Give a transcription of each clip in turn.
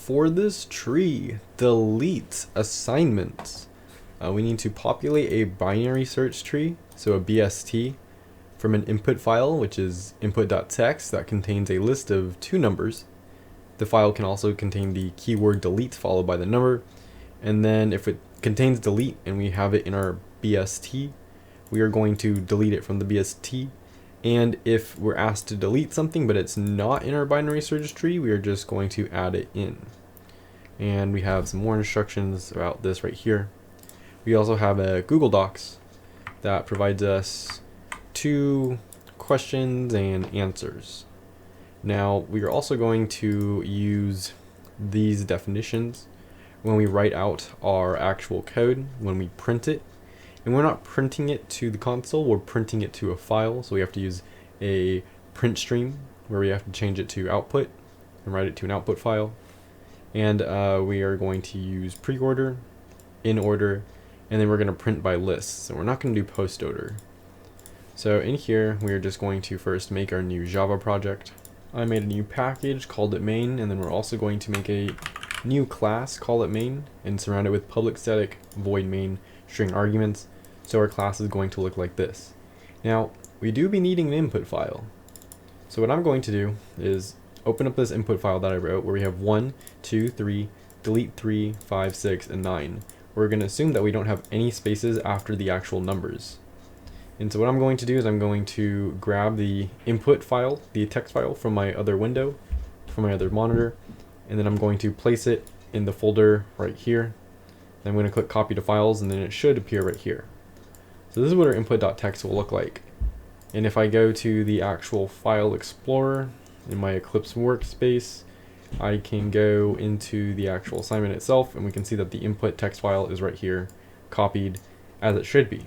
for this tree, delete assignments. We need to populate a binary search tree, so a BST, from an input file, which is input.txt, that contains a list of 2 numbers. The file can also contain the keyword delete followed by the number. And then if it contains delete and we have it in our BST, we are going to delete it from the BST. And if we're asked to delete something but it's not in our binary search tree, we are just going to add it in. And we have some more instructions about this right here. We also have a Google Docs that provides us 2 questions and answers. Now we are also going to use these definitions when we write out our actual code, when we print it. And we're not printing it to the console, we're printing it to a file. So we have to use a print stream where we have to change it to output and write it to an output file. And we are going to use pre-order, in order, and then we're going to print by list. So we're not going to do post order. So in here, we are just going to first make our new Java project. I made a new package, called it main, and then we're also going to make a new class, call it main, and surround it with public static void main string arguments. So our class is going to look like this. Now, we do be needing an input file. So what I'm going to do is open up this input file that I wrote where we have 1, 2, 3, delete 3, 5, 6, and 9. We're going to assume that we don't have any spaces after the actual numbers. And so what I'm going to do is I'm going to grab the input file, the text file from my other window, from my other monitor, and then I'm going to place it in the folder right here. Then I'm going to click copy to files, and then it should appear right here. So this is what our input.txt will look like. And if I go to the actual file explorer in my Eclipse workspace, I can go into the actual assignment itself, and we can see that the input text file is right here, copied as it should be.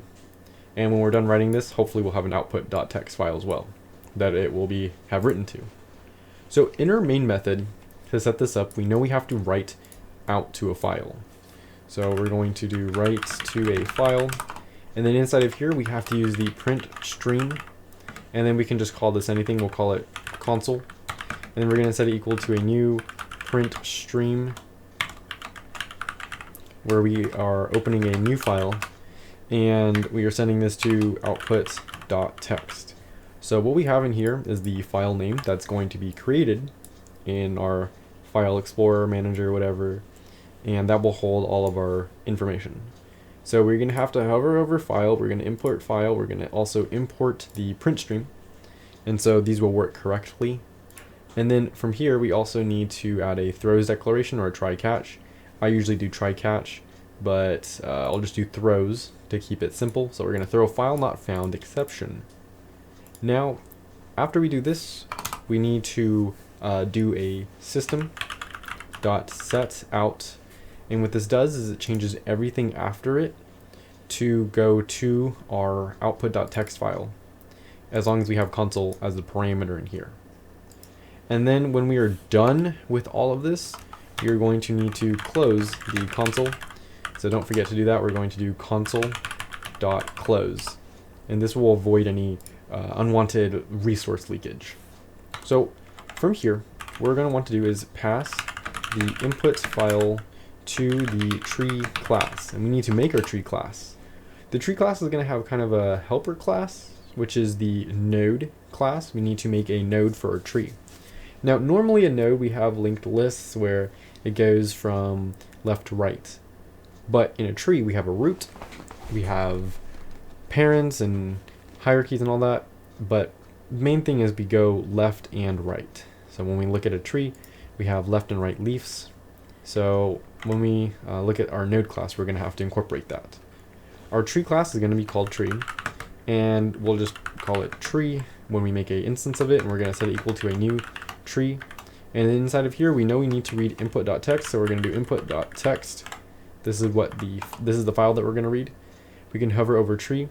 And when we're done writing this, hopefully we'll have an output.txt file as well that it will have written to. So in our main method, to set this up, we know we have to write out to a file. So we're going to do write to a file, and then inside of here we have to use the print stream, and then we can just call this anything. We'll call it console, and then we're going to set it equal to a new print stream where we are opening a new file, and we are sending this to output.txt. So what we have in here is the file name that's going to be created in our file explorer, manager, whatever, and that will hold all of our information. So we're going to have to hover over file, we're going to import file, we're going to also import the print stream, and so these will work correctly. And then from here we also need to add a throws declaration or a try catch. I usually do try catch, but I'll just do throws to keep it simple. So we're going to throw file not found exception. Now after we do this, we need to do a system.setOut, and what this does is it changes everything after it to go to our output.txt file, as long as we have console as the parameter in here. And then when we are done with all of this, you're going to need to close the console. So don't forget to do that. We're going to do console.close, and this will avoid any unwanted resource leakage. So from here, what we're going to want to do is pass the input file to the tree class, and we need to make our tree class. The tree class is going to have kind of a helper class, which is the node class. We need to make a node for our tree. Now normally a node, we have linked lists where it goes from left to right, but in a tree we have a root, we have parents and hierarchies and all that, but the main thing is we go left and right. So when we look at a tree, we have left and right leaves. So when we look at our node class, we're going to have to incorporate that. Our tree class is going to be called tree, and we'll just call it tree when we make an instance of it, and we're going to set it equal to a new tree. And inside of here, we know we need to read input.txt, so we're going to do input.txt. This is the file that we're going to read. We can hover over tree,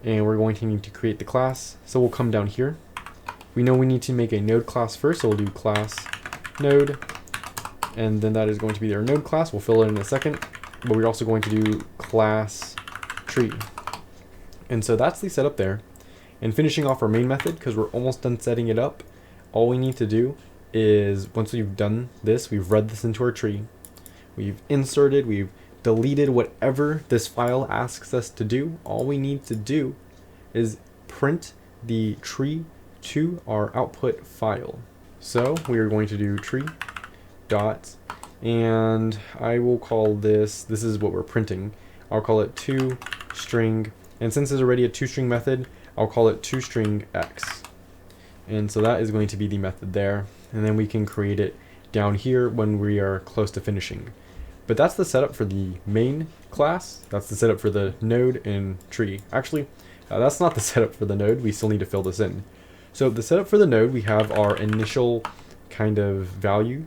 and we're going to need to create the class. So we'll come down here. We know we need to make a node class first, so we'll do class node, and then that is going to be our node class. We'll fill it in a second, but we're also going to do class tree. And so that's the setup there. And finishing off our main method, because we're almost done setting it up, all we need to do is once we've done this, we've read this into our tree, we've inserted, we've deleted whatever this file asks us to do. All we need to do is print the tree to our output file. So we are going to do tree dot, and I will call this is what we're printing. I'll call it toString, and since it's already a toString method, I'll call it toString x. And so that is going to be the method there, and then we can create it down here when we are close to finishing. But that's the setup for the main class. That's the setup for the node and tree. Actually, that's not the setup for the node. We still need to fill this in. So the setup for the node, we have our initial kind of value.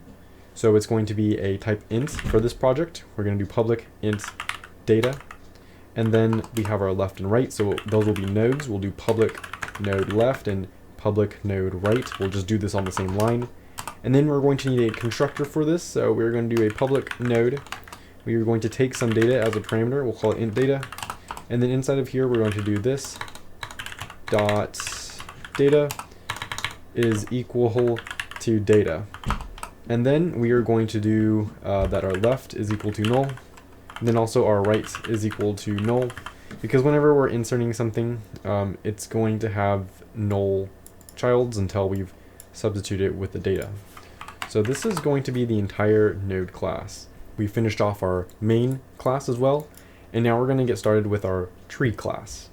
So it's going to be a type int for this project. We're going to do public int data. And then we have our left and right. So those will be nodes. We'll do public node left and public node right. We'll just do this on the same line. And then we're going to need a constructor for this. So we're going to do a public node. We are going to take some data as a parameter. We'll call it int data. And then inside of here, we're going to do this dot data is equal to data. And then we are going to do that our left is equal to null. And then also our right is equal to null. Because whenever we're inserting something, it's going to have null childs until we've substituted it with the data. So this is going to be the entire node class. We finished off our main class as well, and now we're going to get started with our tree class.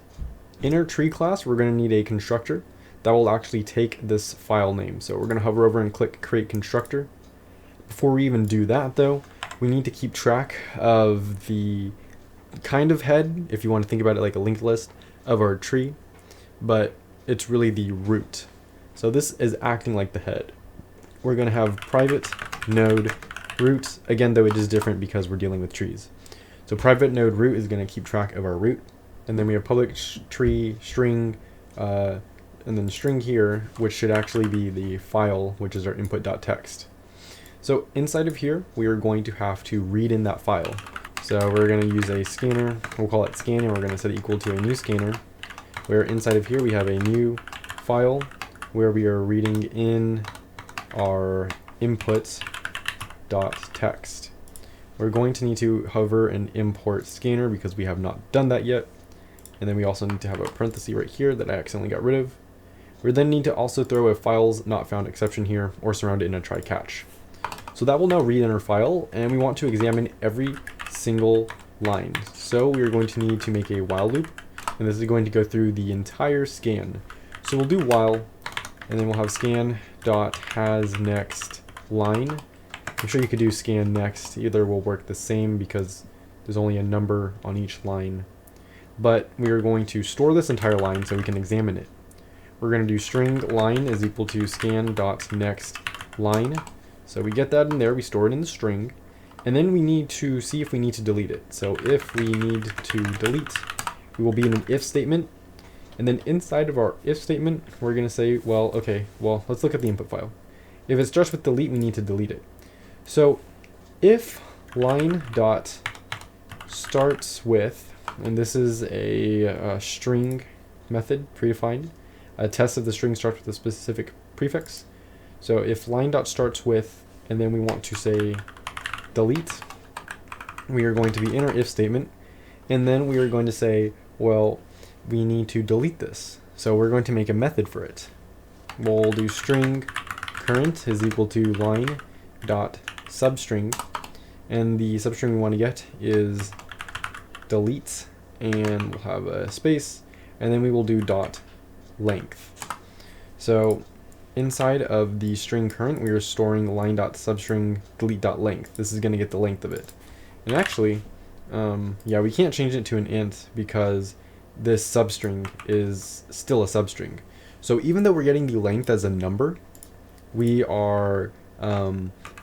In our tree class, we're going to need a constructor that will actually take this file name. So we're going to hover over and click create constructor. Before we even do that though, we need to keep track of the kind of head, if you want to think about it like a linked list, of our tree, but it's really the root. So this is acting like the head. We're going to have private node root, again though it is different because we're dealing with trees. So private node root is going to keep track of our root, and then we have public tree string, and then string here, which should actually be the file, which is our input.txt. So inside of here, we are going to have to read in that file. So we're going to use a scanner, we'll call it scan, and we're going to set it equal to a new scanner, where inside of here we have a new file where we are reading in our input.txt. We're going to need to hover and import scanner because we have not done that yet. And then we also need to have a parenthesis right here that I accidentally got rid of. We then need to also throw a files not found exception here, or surround it in a try catch. So that will now read in our file, and we want to examine every single line. So we are going to need to make a while loop, and this is going to go through the entire scan. So we'll do while, and then we'll have scan dot has next line. I'm sure you could do scan next. Either will work the same because there's only a number on each line. But we are going to store this entire line so we can examine it. We're going to do string line is equal to scan dot next line. So we get that in there, we store it in the string, and then we need to see if we need to delete it. So if we need to delete, we will be in an if statement, and then inside of our if statement, we're going to say, well, okay, well, let's look at the input file. If it starts with delete, we need to delete it. So if line dot starts with, and this is a string method predefined, a test if the string starts with a specific prefix. So if line dot starts with, and then we want to say delete, we are going to be in our if statement, and then we are going to say, well, we need to delete this. So we're going to make a method for it. We'll do string current is equal to line dot substring, and the substring we want to get is delete, and we'll have a space, and then we will do dot length. So inside of the string current, we are storing line.substring delete.length. This is going to get the length of it. And actually, yeah, we can't change it to an int because this substring is still a substring. So even though we're getting the length as a number, we are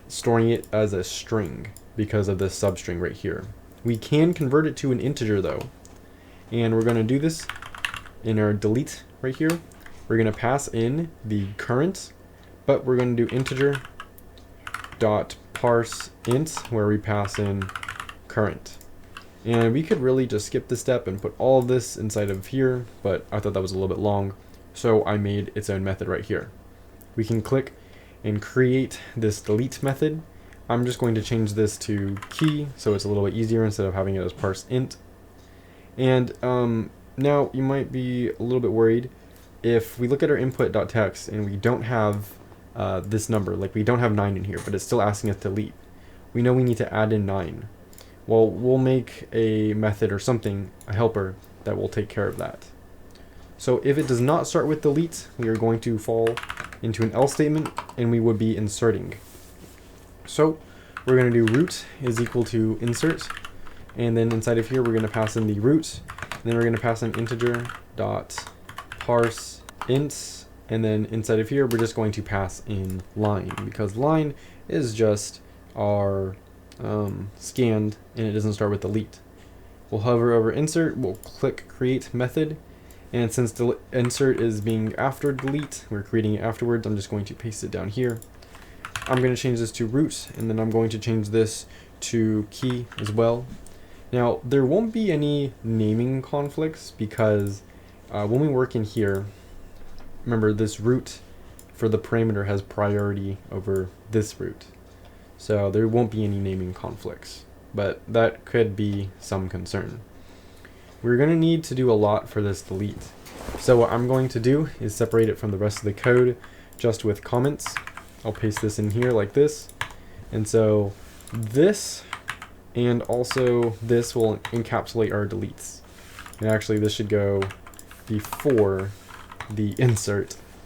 storing it as a string because of this substring right here. We can convert it to an integer though. And we're going to do this in our delete right here. We're going to pass in the current, but we're going to do integer dot parse int where we pass in current. And we could really just skip this step and put all of this inside of here, but I thought that was a little bit long, so I made its own method right here. We can click and create this delete method. I'm just going to change this to key so it's a little bit easier instead of having it as parse int. And now you might be a little bit worried if we look at our input.text and we don't have this number, like we don't have 9 in here, but it's still asking us to delete. We know we need to add in 9. Well, we'll make a method or something, a helper, that will take care of that. So if it does not start with delete, we are going to fall into an else statement and we would be inserting. So we're going to do root is equal to insert, and then inside of here we're going to pass in the root, and then we're going to pass in integer dot parse int, and then inside of here we're just going to pass in line, because line is just our scanned and it doesn't start with delete. We'll hover over insert, we'll click create method, and since the insert is being after delete, we're creating it afterwards. I'm just going to paste it down here. I'm going to change this to root, and then I'm going to change this to key as well. Now there won't be any naming conflicts because when we work in here, remember this root for the parameter has priority over this root. So there won't be any naming conflicts, but that could be some concern. We're going to need to do a lot for this delete. So what I'm going to do is separate it from the rest of the code just with comments. I'll paste this in here like this. And so this and also this will encapsulate our deletes. And actually this should go before the insert.